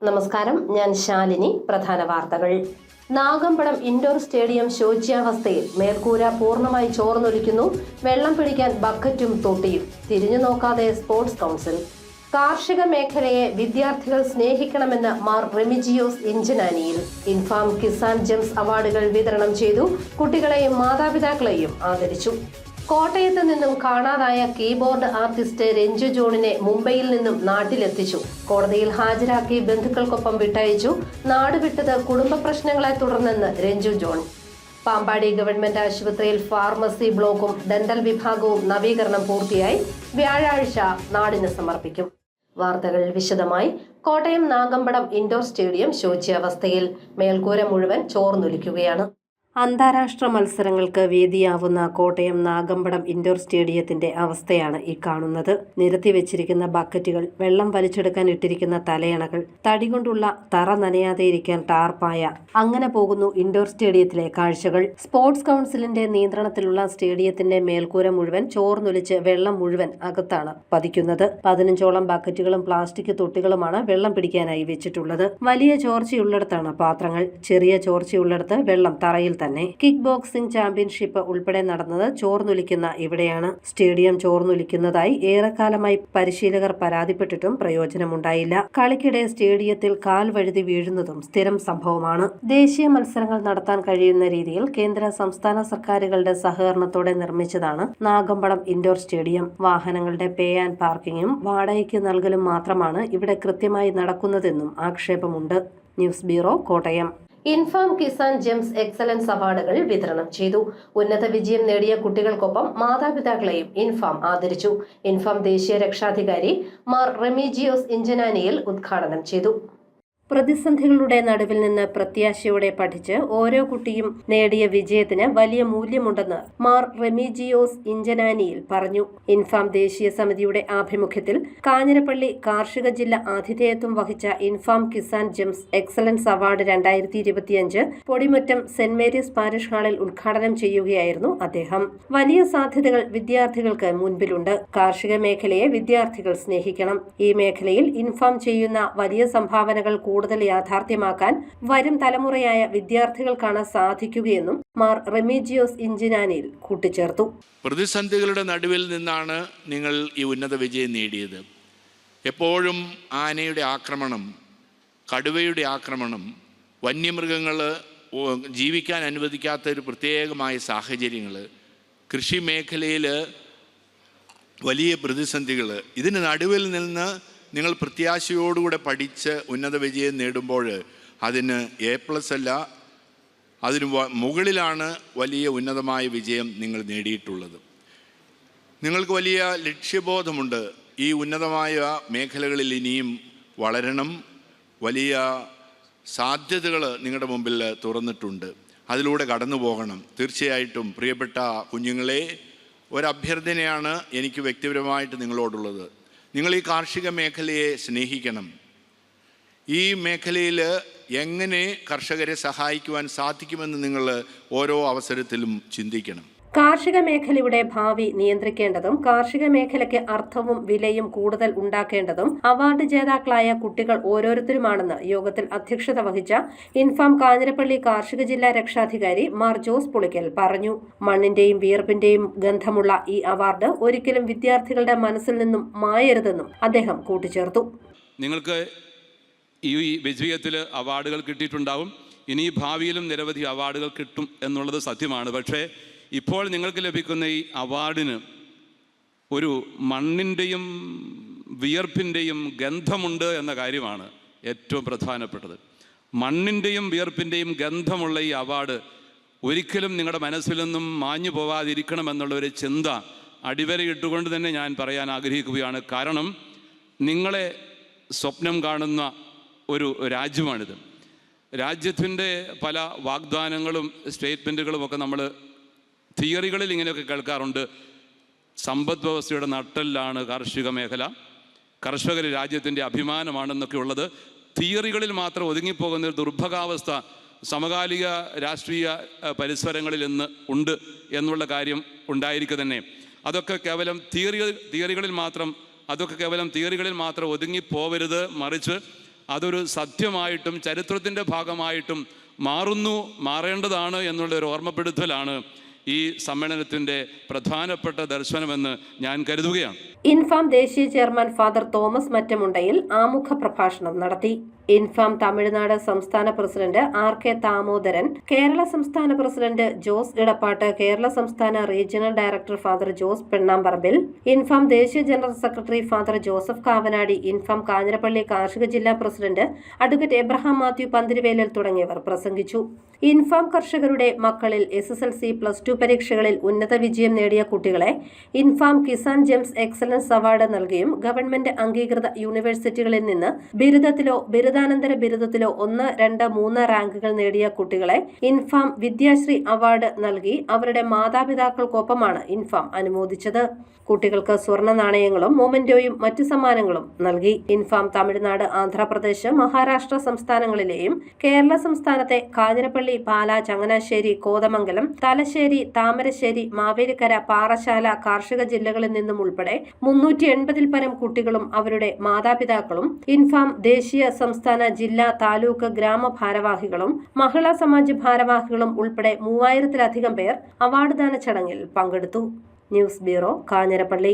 നമസ്കാരം, ഞാൻ ശാലിനി. പ്രധാന വാർത്തകൾ. നാഗമ്പടം ഇൻഡോർ സ്റ്റേഡിയം ശോച്യാവസ്ഥയിൽ. മേൽക്കൂര പൂർണ്ണമായി ചോർന്നൊലിക്കുന്നു. വെള്ളം പിടിക്കാൻ ബക്കറ്റും തൊട്ടിയും. തിരിഞ്ഞു നോക്കാതെ സ്പോർട്സ് കൗൺസിൽ. കാർഷിക മേഖലയെ വിദ്യാർത്ഥികൾ സ്നേഹിക്കണമെന്ന് മാർ റെമിജിയോസ് ഇഞ്ചനാനിയിൽ. ഇൻഫാം കിസാൻ ജെംസ് അവാർഡുകൾ വിതരണം ചെയ്തു. കുട്ടികളെയും മാതാപിതാക്കളെയും ആദരിച്ചു. കോട്ടയത്ത് നിന്നും കാണാതായ കീബോർഡ് ആർട്ടിസ്റ്റ് രഞ്ജു ജോണിനെ മുംബൈയിൽ നിന്നും നാട്ടിലെത്തിച്ചു. കോടതിയിൽ ഹാജരാക്കി ബന്ധുക്കൾക്കൊപ്പം വിട്ടയച്ചു. നാടുവിട്ടത് കുടുംബ പ്രശ്നങ്ങളെ തുടർന്നെന്ന് രഞ്ജു ജോൺ. പാമ്പാടി ഗവൺമെന്റ് ആശുപത്രിയിൽ ഫാർമസി ബ്ലോക്കും ഡെന്റൽ വിഭാഗവും നവീകരണം പൂർത്തിയായി. വ്യാഴാഴ്ച നാടിന് സമർപ്പിക്കും. വാർത്തകൾ വിശദമായി. കോട്ടയം നാഗമ്പടം ഇൻഡോർ സ്റ്റേഡിയം ശോച്യാവസ്ഥയിൽ. മേൽക്കൂര മുഴുവൻ ചോർന്നൊലിക്കുകയാണ്. അന്താരാഷ്ട്ര മത്സരങ്ങൾക്ക് വേദിയാവുന്ന കോട്ടയം നാഗമ്പടം ഇൻഡോർ സ്റ്റേഡിയത്തിന്റെ അവസ്ഥയാണ് ഈ കാണുന്നത്. നിരത്തി വെച്ചിരിക്കുന്ന ബക്കറ്റുകൾ, വെള്ളം വലിച്ചെടുക്കാൻ ഇട്ടിരിക്കുന്ന തലയണകൾ, തടികൊണ്ടുള്ള തറ നനയാതെ ഇരിക്കാൻ ടാർപ്പായ, അങ്ങനെ പോകുന്നു ഇൻഡോർ സ്റ്റേഡിയത്തിലെ കാഴ്ചകൾ. സ്പോർട്സ് കൗൺസിലിന്റെ നിയന്ത്രണത്തിലുള്ള സ്റ്റേഡിയത്തിന്റെ മേൽക്കൂര മുഴുവൻ ചോർന്നൊലിച്ച് വെള്ളം മുഴുവൻ അകത്താണ് പതിക്കുന്നത്. 15ഓളം ബക്കറ്റുകളും പ്ലാസ്റ്റിക് തൊട്ടികളുമാണ് വെള്ളം പിടിക്കാനായി വെച്ചിട്ടുള്ളത്. വലിയ ചോർച്ചയുള്ളിടത്താണ് പാത്രങ്ങൾ, ചെറിയ ചോർച്ചയുള്ളിടത്ത് വെള്ളം തറയിൽ തന്നെ. കിക്ക് ബോക്സിംഗ് ചാമ്പ്യൻഷിപ്പ് ഉൾപ്പെടെ നടന്നത് ചോർന്നൊലിക്കുന്ന ഇവിടെയാണ്. സ്റ്റേഡിയം ചോർന്നൊലിക്കുന്നതായി ഏറെക്കാലമായി പരിശീലകർ പരാതിപ്പെട്ടിട്ടും പ്രയോജനമുണ്ടായില്ല. കളിക്കിടെ സ്റ്റേഡിയത്തിൽ കാൽ വഴുതി വീഴുന്നതും സ്ഥിരം സംഭവമാണ്. ദേശീയ മത്സരങ്ങൾ നടത്താൻ കഴിയുന്ന രീതിയിൽ കേന്ദ്ര സംസ്ഥാന സർക്കാരുകളുടെ സഹകരണത്തോടെ നിർമ്മിച്ചതാണ് നാഗമ്പടം ഇൻഡോർ സ്റ്റേഡിയം. വാഹനങ്ങളുടെ പേ ആൻഡ് പാർക്കിങ്ങും വാടകയ്ക്ക് നൽകലും മാത്രമാണ് ഇവിടെ കൃത്യമായി നടക്കുന്നതെന്നും ആക്ഷേപമുണ്ട്. News bureau, Kottayam. Infam Kisan gems excellence അവാർഡുകൾ വിതരണം ചെയ്തു. ഉന്നത വിജയം നേടിയ കുട്ടികൾക്കൊപ്പം മാതാപിതാക്കളെയും ഇൻഫാം ആദരിച്ചു. ഇൻഫാം ദേശീയ രക്ഷാധികാരി മാർ റെമിജിയോസ് ഇഞ്ചനാനിയിൽ ഉദ്ഘാടനം ചെയ്തു. പ്രതിസന്ധികളുടെ നടുവിൽ നിന്ന് പ്രത്യാശയോടെ പഠിച്ച് ഓരോ കുട്ടിയും നേടിയ വിജയത്തിന് വലിയ മൂല്യമുണ്ടെന്ന് മാർ റെമിജിയോസ് ഇഞ്ചനാനിയിൽ പറഞ്ഞു. ഇൻഫാം ദേശീയ സമിതിയുടെ ആഭിമുഖ്യത്തിൽ കാഞ്ഞിരപ്പള്ളി കാർഷിക ജില്ല ആതിഥേയത്വം വഹിച്ച INFAM Kisan gems excellence award 2025 Podimattom സെന്റ് മേരീസ് പാരിഷ് ഹാളിൽ ഉദ്ഘാടനം ചെയ്യുകയായിരുന്നു അദ്ദേഹം. വലിയ സാധ്യതകൾ വിദ്യാർത്ഥികൾക്ക് മുൻപിലുണ്ട്. കാർഷിക മേഖലയെ വിദ്യാർത്ഥികൾ സ്നേഹിക്കണം. ഈ മേഖലയിൽ ഇൻഫാം ചെയ്യുന്ന വലിയ സംഭാവനകൾ കൂടുതൽ യാഥാർത്ഥ്യമാക്കാൻ വരും തലമുറയായ വിദ്യാർത്ഥികൾക്കാണ് സാധിക്കുകയെന്നും മാർ റെമിജിയോസ് ഇഞ്ചനാനിയിൽ കൂട്ടിച്ചേർത്തു. പ്രതിസന്ധികളുടെ നടുവിൽ നിന്നാണ് നിങ്ങൾ ഈ ഉന്നത വിജയം നേടിയത്. എപ്പോഴും ആനയുടെ ആക്രമണം, കടുവയുടെ ആക്രമണം, വന്യമൃഗങ്ങൾ ജീവിക്കാൻ അനുവദിക്കാത്ത ഒരു പ്രത്യേകമായ സാഹചര്യങ്ങൾ, കൃഷി മേഖലയിൽ വലിയ പ്രതിസന്ധികൾ, ഇതിന് നടുവിൽ നിന്ന് നിങ്ങൾ പ്രത്യാശയോടുകൂടെ പഠിച്ച് ഉന്നത വിജയം നേടുമ്പോൾ അതിന് A+ അല്ല, അതിന് മുകളിലാണ് വലിയ ഉന്നതമായ വിജയം നിങ്ങൾ നേടിയിട്ടുള്ളത്. നിങ്ങൾക്ക് വലിയ ലക്ഷ്യബോധമുണ്ട്. ഈ ഉന്നതമായ മേഖലകളിൽ ഇനിയും വളരണം. വലിയ സാധ്യതകൾ നിങ്ങളുടെ മുമ്പിൽ തുറന്നിട്ടുണ്ട്. അതിലൂടെ കടന്നു പോകണം. തീർച്ചയായിട്ടും പ്രിയപ്പെട്ട കുഞ്ഞുങ്ങളെ, ഒരഭ്യർത്ഥനയാണ് എനിക്ക് വ്യക്തിപരമായിട്ട് നിങ്ങളോടുള്ളത്. നിങ്ങൾ ഈ കാർഷിക മേഖലയെ സ്നേഹിക്കണം. ഈ മേഖലയിൽ എങ്ങനെ കർഷകരെ സഹായിക്കുവാൻ സാധിക്കുമെന്ന് നിങ്ങൾ ഓരോ അവസരത്തിലും ചിന്തിക്കണം. കാർഷിക മേഖലയുടെ ഭാവി നിയന്ത്രിക്കേണ്ടതും കാർഷിക മേഖലയ്ക്ക് അർത്ഥവും വിലയും കൂടുതൽ ഉണ്ടാക്കേണ്ടതും അവാർഡ് ജേതാക്കളായ കുട്ടികൾ ഓരോരുത്തരുമാണെന്ന് യോഗത്തിൽ അധ്യക്ഷത വഹിച്ച ഇൻഫാം കാഞ്ഞിരപ്പള്ളി കാർഷിക ജില്ലാ രക്ഷാധികാരി മാർ ജോസ് പുളിക്കൽ പറഞ്ഞു. മണ്ണിന്റെയും വിയർപ്പിന്റെയും ഗന്ധമുള്ള ഈ അവാർഡ് ഒരിക്കലും വിദ്യാർത്ഥികളുടെ മനസ്സിൽ നിന്നും മായരുതെന്നും അദ്ദേഹം കൂട്ടിച്ചേർത്തു. നിങ്ങൾക്ക് ഈ വിജയത്തിൽ അവാർഡുകൾ കിട്ടിയിട്ടുണ്ടാവും. ഇനി ഭാവിയിലും നിരവധി അവാർഡുകൾ കിട്ടും എന്നുള്ളത് സത്യമാണ്. പക്ഷേ ഇപ്പോൾ നിങ്ങൾക്ക് ലഭിക്കുന്ന ഈ അവാർഡിന് ഒരു മണ്ണിൻ്റെയും വിയർപ്പിൻ്റെയും ഗന്ധമുണ്ട് എന്ന കാര്യമാണ് ഏറ്റവും പ്രധാനപ്പെട്ടത്. മണ്ണിൻ്റെയും വിയർപ്പിൻ്റെയും ഗന്ധമുള്ള ഈ അവാർഡ് ഒരിക്കലും നിങ്ങളുടെ മനസ്സിൽ നിന്നും മാഞ്ഞു പോവാതിരിക്കണമെന്നുള്ളൊരു ചിന്ത അടിവരയിട്ടുകൊണ്ട് തന്നെ ഞാൻ പറയാൻ ആഗ്രഹിക്കുകയാണ്. കാരണം നിങ്ങളെ സ്വപ്നം കാണുന്ന ഒരു രാജ്യമാണിത്. രാജ്യത്തിൻ്റെ പല വാഗ്ദാനങ്ങളും സ്റ്റേറ്റ്മെൻറ്റുകളും ഒക്കെ നമ്മൾ തിയറികളിൽ ഇങ്ങനെയൊക്കെ കേൾക്കാറുണ്ട്. സമ്പദ് വ്യവസ്ഥയുടെ നട്ടെല്ലാണ് കാർഷിക മേഖല, കർഷകർ രാജ്യത്തിൻ്റെ അഭിമാനമാണെന്നൊക്കെ ഉള്ളത് തിയറികളിൽ മാത്രം ഒതുങ്ങിപ്പോകുന്ന ഒരു ദുർഭകാവസ്ഥ സമകാലിക രാഷ്ട്രീയ പരിസരങ്ങളിൽ ഇന്ന് ഉണ്ട് എന്നുള്ള കാര്യം ഉണ്ടായിരിക്കുക തന്നെ. അതൊക്കെ കേവലം തിയറികളിൽ മാത്രം ഒതുങ്ങിപ്പോവരുത്. മറിച്ച് അതൊരു സത്യമായിട്ടും ചരിത്രത്തിൻ്റെ ഭാഗമായിട്ടും മാറേണ്ടതാണ് എന്നുള്ളൊരു ഓർമ്മപ്പെടുത്തലാണ് ഈ സമ്മേളനത്തിൻ്റെ പ്രധാനപ്പെട്ട ദർശനമെന്ന് ഞാൻ കരുതുകയാണ്. ഇൻഫാം ദേശീയ ചെയർമാൻ ഫാദർ തോമസ് മറ്റമുണ്ടയിൽ ആമുഖ പ്രഭാഷണം നടത്തി. ഇൻഫാം തമിഴ്നാട് സംസ്ഥാന പ്രസിഡന്റ് RK ദാമോദരൻ, കേരള സംസ്ഥാന പ്രസിഡന്റ് ജോസ് ഇടപ്പാട്ട്, കേരള സംസ്ഥാന regional director father Jose Pennamparambil, INFAM ദേശീയ general secretary father Joseph Kavanadi, INFAM Kanjirappally കാർഷിക ജില്ലാ പ്രസിഡന്റ് അഡ്വക്കേറ്റ് എബ്രഹാം മാത്യു പന്തിരുവേലൽ തുടങ്ങിയവർ പ്രസംഗിച്ചു. ഇൻഫാം കർഷകരുടെ മക്കളിൽ SSLC +2 പരീക്ഷകളിൽ ഉന്നത വിജയം നേടിയ കുട്ടികളെ Infam Kisan gems excellence award നൽകിയും ഗവൺമെന്റ് അംഗീകൃത യൂണിവേഴ്സിറ്റികളിൽ നിന്ന് ബിരുദത്തിലോ ബിരുദാനന്തര ബിരുദത്തിലോ 1, 2, 3 റാങ്കുകൾ നേടിയ കുട്ടികളെ ഇൻഫാം വിദ്യാശ്രീ അവാർഡ് നൽകി അവരുടെ മാതാപിതാക്കൾക്കൊപ്പമാണ് ഇൻഫാം അനുമോദിച്ചത്. കുട്ടികൾക്ക് സ്വർണ്ണ നാണയങ്ങളും മൊമെന്റോയും മറ്റു സമ്മാനങ്ങളും നൽകി. ഇൻഫാം തമിഴ്നാട്, ആന്ധ്രാപ്രദേശ്, മഹാരാഷ്ട്ര സംസ്ഥാനങ്ങളിലെയും കേരള സംസ്ഥാനത്തെ കാഞ്ഞിരപ്പള്ളി, പാല, ചങ്ങനാശ്ശേരി, കോതമംഗലം, തലശ്ശേരി, താമരശ്ശേരി, മാവേലിക്കര, പാറശാല കാർഷിക ജില്ലകളിൽ നിന്നും ഉൾപ്പെടെ 380-ൽ പരം കുട്ടികളും അവരുടെ മാതാപിതാക്കളും ഇൻഫാം ദേശീയ, സംസ്ഥാന, ജില്ലാ, താലൂക്ക്, ഗ്രാമ ഭാരവാഹികളും മഹിളാ സമാജ് ഭാരവാഹികളും ഉൾപ്പെടെ 3000-ലധികം പേർ അവാർഡ് ദാന ചടങ്ങിൽ പങ്കെടുത്തു. News bureau, Kanjirappally.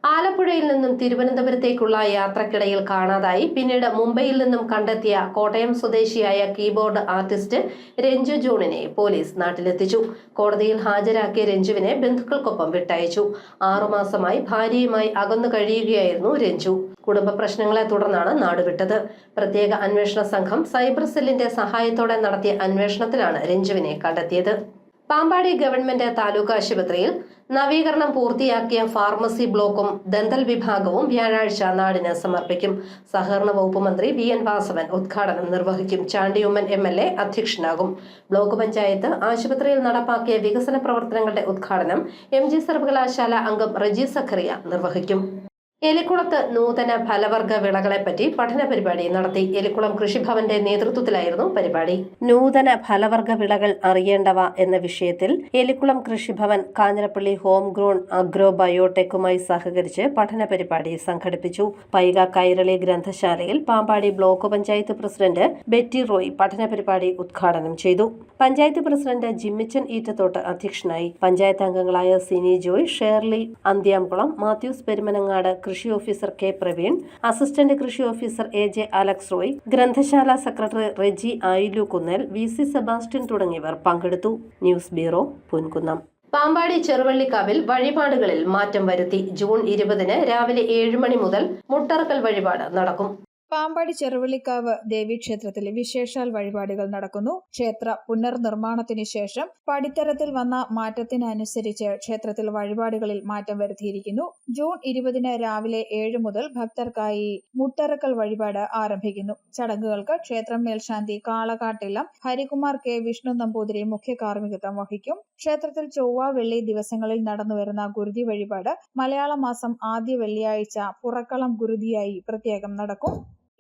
ആലപ്പുഴയിൽ നിന്നും തിരുവനന്തപുരത്തേക്കുള്ള യാത്രക്കിടയിൽ കാണാതായി പിന്നീട് മുംബൈയിൽ നിന്നും കണ്ടെത്തിയ കോട്ടയം സ്വദേശിയായ കീബോർഡ് ആർട്ടിസ്റ്റ് രഞ്ജു ജോണിനെ പോലീസ് നാട്ടിലെത്തിച്ചു. കോടതിയിൽ ഹാജരാക്കിയ രഞ്ജുവിനെ ബന്ധുക്കൾക്കൊപ്പം വിട്ടയച്ചു. 6 മാസമായി ഭാര്യയുമായി അകന്നു കഴിയുകയായിരുന്നു രഞ്ജു. കുടുംബ പ്രശ്നങ്ങളെ തുടർന്നാണ് നാടുവിട്ടത്. പ്രത്യേക അന്വേഷണ സംഘം സൈബർ സെല്ലിന്റെ സഹായത്തോടെ നടത്തിയ അന്വേഷണത്തിലാണ് രഞ്ജുവിനെ കണ്ടെത്തിയത്. പാമ്പാടി ഗവൺമെന്റ് താലൂക്ക് ആശുപത്രിയിൽ നവീകരണം പൂർത്തിയാക്കിയ ഫാർമസി ബ്ലോക്കും ദന്തൽ വിഭാഗവും വ്യാഴാഴ്ച നാടിന് സമർപ്പിക്കും. സഹകരണ വകുപ്പ് മന്ത്രി VN വാസവൻ ഉദ്ഘാടനം നിർവഹിക്കും. ചാണ്ടിയുമ്മൻ MLA അധ്യക്ഷനാകും. ബ്ലോക്ക് പഞ്ചായത്ത് ആശുപത്രിയിൽ നടപ്പാക്കിയ വികസന പ്രവർത്തനങ്ങളുടെ ഉദ്ഘാടനം MG സർവകലാശാല അംഗം റജി സഖറിയ നിർവഹിക്കും. എലിക്കുളത്ത് നൂതന ഫലവർഗ വിളകളെപ്പറ്റി പഠന പരിപാടി നടത്തി. എലിക്കുളം കൃഷിഭവന്റെ നേതൃത്വത്തിലായിരുന്നു പരിപാടി. നൂതന ഫലവർഗ വിളകൾ അറിയേണ്ടവ എന്ന വിഷയത്തിൽ Elikkulam Krishibhavan Kanjirappally home grown agro ബയോടെക്കുമായി സഹകരിച്ച് പഠന പരിപാടി സംഘടിപ്പിച്ചു. പൈക കൈരളി ഗ്രന്ഥശാലയിൽ പാമ്പാടി ബ്ലോക്ക് പഞ്ചായത്ത് പ്രസിഡന്റ് ബെറ്റി റോയ് പഠന പരിപാടി ഉദ്ഘാടനം ചെയ്തു. പഞ്ചായത്ത് പ്രസിഡന്റ് ജിമ്മിച്ചൻ ഈറ്റത്തോട്ട് അധ്യക്ഷനായി. പഞ്ചായത്ത് അംഗങ്ങളായ സിനി ജോയ്, ഷേർലി അന്ത്യാംകുളം, മാത്യൂസ് പെരുമനങ്ങാട്, കൃഷി ഓഫീസർ K പ്രവീൺ, അസിസ്റ്റന്റ് കൃഷി ഓഫീസർ AJ അലക്സ് റോയ്, ഗ്രന്ഥശാല secretary Reji Ayilukunnel, VC Sebastian തുടങ്ങിയവർ പങ്കെടുത്തു. News bureau, Ponkunnam. പാമ്പാടി ചെറുവള്ളിക്കാവിൽ വഴിപാടുകളിൽ മാറ്റം വരുത്തി. ജൂൺ 20-ന് രാവിലെ 7 മണി മുതൽ മുട്ടറക്കൽ വഴിപാട് നടക്കും. പാമ്പാടി ചെറുവള്ളിക്കാവ് ദേവീക്ഷേത്രത്തിൽ വിശേഷാൽ വഴിപാടുകൾ നടക്കുന്നു. ക്ഷേത്ര പുനർനിർമ്മാണത്തിന് ശേഷം പടിത്തരത്തിൽ വന്ന മാറ്റത്തിനനുസരിച്ച് ക്ഷേത്രത്തിൽ വഴിപാടുകളിൽ മാറ്റം വരുത്തിയിരിക്കുന്നു. ജൂൺ 20-ന് രാവിലെ 7 മുതൽ ഭക്തർക്കായി മുട്ടറക്കൽ വഴിപാട് ആരംഭിക്കുന്നു. ചടങ്ങുകൾക്ക് ക്ഷേത്രം മേൽശാന്തി കാളകാട്ടിലം ഹരികുമാർ K വിഷ്ണു നമ്പൂതിരി മുഖ്യ കാർമ്മികത്വം വഹിക്കും. ക്ഷേത്രത്തിൽ ചൊവ്വ, വെള്ളി ദിവസങ്ങളിൽ നടന്നുവരുന്ന ഗുരുതി വഴിപാട് മലയാള മാസം ആദ്യ വെള്ളിയാഴ്ച പുറക്കളം ഗുരുതിയായി പ്രത്യേകം നടക്കും.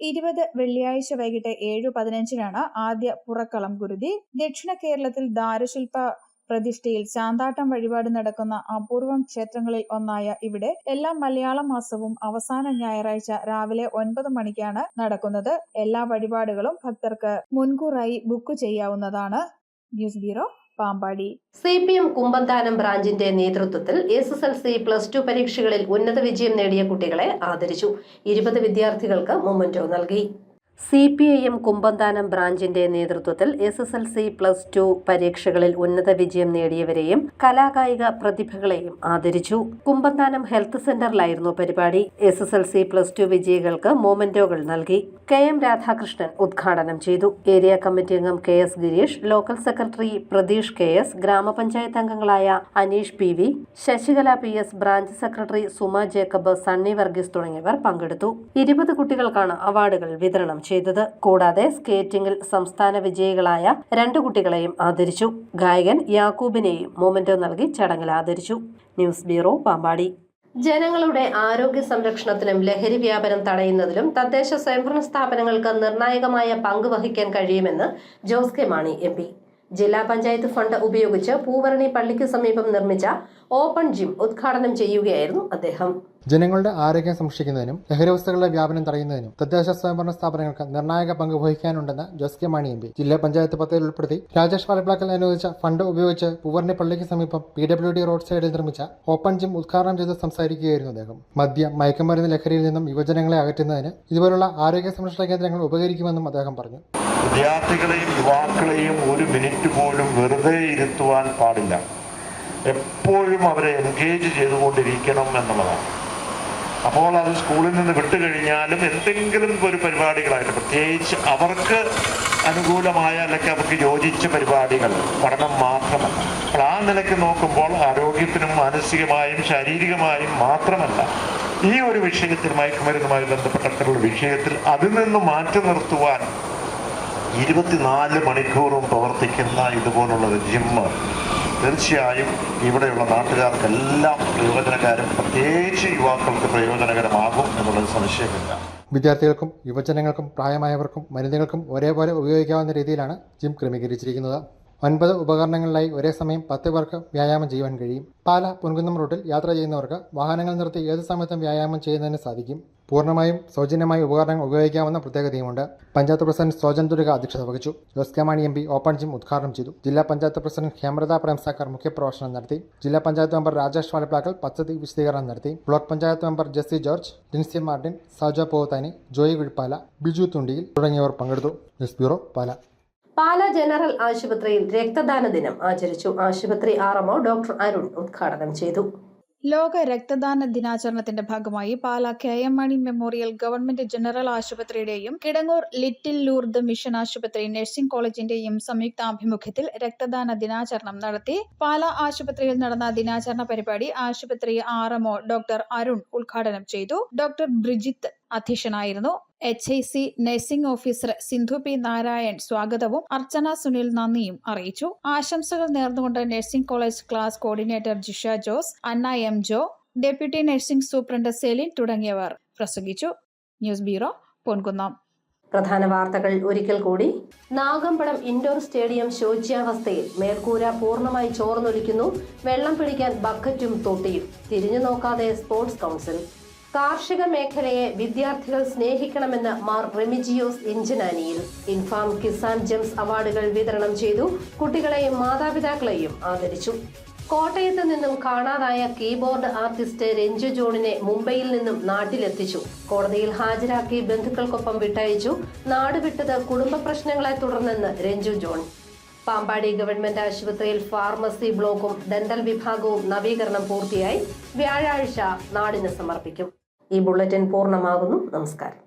20 വെള്ളിയാഴ്ച വൈകിട്ട് 7:15-നാണ് ആദ്യ പുറക്കളം ഗുരുതി. ദക്ഷിണ കേരളത്തിൽ ദാരുശില്പ പ്രതിഷ്ഠയിൽ ചാന്താട്ടം വഴിപാട് നടക്കുന്ന അപൂർവം ക്ഷേത്രങ്ങളിൽ ഒന്നായ ഇവിടെ എല്ലാ മലയാള മാസവും അവസാന ഞായറാഴ്ച രാവിലെ 9 മണിക്കാണ് നടക്കുന്നത്. എല്ലാ വഴിപാടുകളും ഭക്തർക്ക് മുൻകൂറായി ബുക്ക് ചെയ്യാവുന്നതാണ്. News bureau, Pampady. CPM കുമ്പന്താനം ബ്രാഞ്ചിന്റെ നേതൃത്വത്തിൽ SSLC +2 പരീക്ഷകളിൽ ഉന്നത വിജയം നേടിയ കുട്ടികളെ ആദരിച്ചു. 20 വിദ്യാർത്ഥികൾക്ക് മൊമെന്റോ നൽകി. CPIM കുമ്പന്താനം ബ്രാഞ്ചിന്റെ നേതൃത്വത്തിൽ SSLC +2 പരീക്ഷകളിൽ ഉന്നത വിജയം നേടിയവരെയും കലാകായിക പ്രതിഭകളെയും ആദരിച്ചു. കുമ്പന്താനം ഹെൽത്ത് സെന്ററിലായിരുന്നു പരിപാടി. SSLC +2 വിജയികൾക്ക് മൊമെന്റോകൾ നൽകി. KM രാധാകൃഷ്ണൻ ഉദ്ഘാടനം ചെയ്തു. ഏരിയ കമ്മിറ്റി അംഗം KS Girish, local secretary Pratheesh KS, ഗ്രാമപഞ്ചായത്ത് അംഗങ്ങളായ Aneesh PV, Sasikala PS, branch secretary Suma Jacob, Sunny Varghese തുടങ്ങിയവർ പങ്കെടുത്തു. 20 കുട്ടികൾക്കാണ് അവാർഡുകൾ വിതരണം ചെയ്തത്. കൂടാതെ സ്കേറ്റിംഗിൽ സംസ്ഥാന വിജയികളായ 2 കുട്ടികളെയും ആദരിച്ചു. ഗായകൻ യാക്കൂബിനെയും മൊമെന്റോ നൽകി ചടങ്ങിൽ ആദരിച്ചു. News bureau, Pampady. ജനങ്ങളുടെ ആരോഗ്യ സംരക്ഷണത്തിനും ലഹരി വ്യാപനം തടയുന്നതിലും തദ്ദേശ സ്വയംഭരണ സ്ഥാപനങ്ങൾക്ക് നിർണായകമായ പങ്ക് വഹിക്കാൻ കഴിയുമെന്ന് ജോസ് കെ മാണി MP. ജില്ലാ പഞ്ചായത്ത് ഫണ്ട് ഉപയോഗിച്ച് പൂവരണി പള്ളിക്ക് സമീപം നിർമ്മിച്ച ഓപ്പൺ ജിം ഉദ്ഘാടനം ചെയ്യുകയായിരുന്നു അദ്ദേഹം. ജനങ്ങളുടെ ആരോഗ്യം സംരക്ഷിക്കുന്നതിനും ലഹരിവസ്തുക്കളുടെ വ്യാപനം തടയുന്നതിനും തദ്ദേശ സ്വയംഭരണ സ്ഥാപനങ്ങൾക്ക് നിർണായക പങ്ക് വഹിക്കാനുണ്ടെന്ന് Jose K Mani M P ജില്ലാ പഞ്ചായത്ത് പദ്ധതിയിൽ ഉൾപ്പെടുത്തി രാജേഷ് വാലപ്ലാക്കൽ അനുവദിച്ച ഫണ്ട് ഉപയോഗിച്ച് പൂവർണി പള്ളിക്ക് സമീപം PWD റോഡ് സൈഡിൽ നിർമ്മിച്ച ഓപ്പൺ ജിം ഉദ്ഘാടനം ചെയ്ത് സംസാരിക്കുകയായിരുന്നു അദ്ദേഹം. മദ്യം, മയക്കുമരുന്ന് ലഹരിയിൽ നിന്നും യുവജനങ്ങളെ അകറ്റുന്നതിന് ഇതുപോലുള്ള ആരോഗ്യ സംരക്ഷണ കേന്ദ്രങ്ങൾ ഉപകരിക്കുമെന്നും അദ്ദേഹം പറഞ്ഞു. വിദ്യാർത്ഥികളെയും യുവാക്കളെയും ഒരു മിനിറ്റ് പോലും വെറുതെ ഇരുത്തുവാൻ പാടില്ല. എപ്പോഴും അവരെ എൻഗേജ് ചെയ്തുകൊണ്ടിരിക്കണം എന്നുള്ളതാണ്. അപ്പോൾ അത് സ്കൂളിൽ നിന്ന് വിട്ടുകഴിഞ്ഞാലും എന്തെങ്കിലും ഒരു പരിപാടികളായിട്ട്, പ്രത്യേകിച്ച് അവർക്ക് അനുകൂലമായ അല്ലെങ്കിൽ അവർക്ക് യോജിച്ച പരിപാടികൾ, പഠനം മാത്രമല്ല. അപ്പോൾ ആ നിലയ്ക്ക് നോക്കുമ്പോൾ ആരോഗ്യത്തിനും മാനസികമായും ശാരീരികമായും മാത്രമല്ല, ഈ ഒരു വിഷയത്തിൽ, മയക്കുമരുന്നുമായി ബന്ധപ്പെട്ടിട്ടുള്ള വിഷയത്തിൽ അതിൽ നിന്ന് മാറ്റി നിർത്തുവാൻ 24 മണിക്കൂറും പ്രവർത്തിക്കുന്ന ഇതുപോലുള്ള ജിമ്മ് തീർച്ചയായും ഇവിടെയുള്ള നാട്ടുകാർക്കെല്ലാം പ്രയോജനകരം, പ്രത്യേകിച്ച് യുവാക്കൾക്ക് പ്രയോജനകരമാകും എന്നുള്ളത് സംശയമില്ല. വിദ്യാർത്ഥികൾക്കും യുവജനങ്ങൾക്കും പ്രായമായവർക്കും മരുന്നുകൾക്കും ഒരേപോലെ ഉപയോഗിക്കാവുന്ന രീതിയിലാണ് ജിം ക്രമീകരിച്ചിരിക്കുന്നത്. 9 ഉപകരണങ്ങളിലായി ഒരേ സമയം 10 പേർക്ക് വ്യായാമം ചെയ്യുവാൻ കഴിയും. പാല പൊൻകുന്നം റൂട്ടിൽ യാത്ര ചെയ്യുന്നവർക്ക് വാഹനങ്ങൾ നിർത്തി ഏത് സമയത്തും വ്യായാമം ചെയ്യുന്നതിന് സാധിക്കും. പൂർണ്ണമായും സൗജന്യമായി ഉപകരണങ്ങൾ ഉപയോഗിക്കാവുന്ന പ്രത്യേകതയുമുണ്ട്. പഞ്ചായത്ത് പ്രസിഡന്റ് സോജൻ ദുർഗ അധ്യക്ഷത വഹിച്ചു. Jose K Mani MP open gym ഉദ്ഘാടനം ചെയ്തു. ജില്ലാ പഞ്ചായത്ത് പ്രസിഡന്റ് ഹേമലത പ്രേംസാക്കർ മുഖ്യപ്രഭാഷണം നടത്തി. ജില്ലാ പഞ്ചായത്ത് മെമ്പർ രാജേഷ് വാലപ്ലാക്കൽ പദ്ധതി വിശദീകരണം നടത്തി. ബ്ലോക്ക് പഞ്ചായത്ത് മെമ്പർ ജെസ്സി ജോർജ്, ലിൻസി മാർട്ടിൻ, സാജോ പോത്താനി, ജോയി വിഴുപ്പാല, ബിജു തുണ്ടിയിൽ തുടങ്ങിയവർ പങ്കെടുത്തു. News bureau, Pala. Pala general ആശുപത്രിയിൽ രക്തദാന ദിനം ആചരിച്ചു. ആശുപത്രി RMO ഡോക്ടർ അരുൺ ഉദ്ഘാടനം ചെയ്തു. ലോക രക്തദാന ദിനാചരണത്തിന്റെ ഭാഗമായി Pala KM Mani memorial government general ആശുപത്രിയുടെയും കിടങ്ങൂർ ലിറ്റിൽ ലൂർദ് മിഷൻ ആശുപത്രി നഴ്സിംഗ് കോളേജിന്റെയും സംയുക്താഭിമുഖ്യത്തിൽ രക്തദാന ദിനാചരണം നടത്തി. പാല ആശുപത്രിയിൽ നടന്ന ദിനാചരണ പരിപാടി ആശുപത്രി RMO ഡോക്ടർ അരുൺ ഉദ്ഘാടനം ചെയ്തു. ഡോക്ടർ ബ്രിജിത്ത് അധ്യക്ഷനായിരുന്നു. HIC nursing officer Sindhu P. Narayan സ്വാഗതവും അർച്ചന സുനിൽ നന്ദിയും അറിയിച്ചു. ആശംസകൾ നേർന്നുകൊണ്ട് nursing college class coordinator Jisha Jose, Anna M. Jo, deputy nursing superintendent Celine തുടങ്ങിയവർ പ്രസംഗിച്ചു. News bureau, Ponkunnam. പ്രധാന വാർത്തകൾ ഒരിക്കൽ കൂടി. നാഗമ്പടം ഇൻഡോർ സ്റ്റേഡിയം ശോച്യാവസ്ഥയിൽ. മേൽക്കൂര പൂർണ്ണമായി ചോർന്നൊലിക്കുന്നു. വെള്ളം പിടിക്കാൻ ബക്കറ്റും തൊട്ടിയും. തിരിഞ്ഞു നോക്കാതെ സ്പോർട്സ് കൗൺസിൽ. കാർഷിക മേഖലയെ വിദ്യാർത്ഥികൾ സ്നേഹിക്കണമെന്ന് മാർ റെമിജിയോസ് ഇഞ്ചനാനിയിൽ. ഇൻഫാം കിസാൻ ജെംസ് അവാർഡുകൾ വിതരണം ചെയ്തു. കുട്ടികളെയും മാതാപിതാക്കളെയും ആദരിച്ചു. കോട്ടയത്ത് നിന്നും കാണാതായ കീബോർഡ് ആർട്ടിസ്റ്റ് രഞ്ജു ജോണിനെ മുംബൈയിൽ നിന്നും നാട്ടിലെത്തിച്ചു. കോടതിയിൽ ഹാജരാക്കി ബന്ധുക്കൾക്കൊപ്പം വിട്ടയച്ചു. നാടുവിട്ടത് കുടുംബ പ്രശ്നങ്ങളെ തുടർന്നെന്ന് രഞ്ജു ജോൺ. പാമ്പാടി ഗവൺമെന്റ് ആശുപത്രിയിൽ ഫാർമസി ബ്ലോക്കും ഡെന്റൽ വിഭാഗവും നവീകരണം പൂർത്തിയായി. വ്യാഴാഴ്ച നാടിന് സമർപ്പിക്കും. ഈ ബുള്ളറ്റിൻ പൂർണ്ണമാകുന്നു. നമസ്കാരം.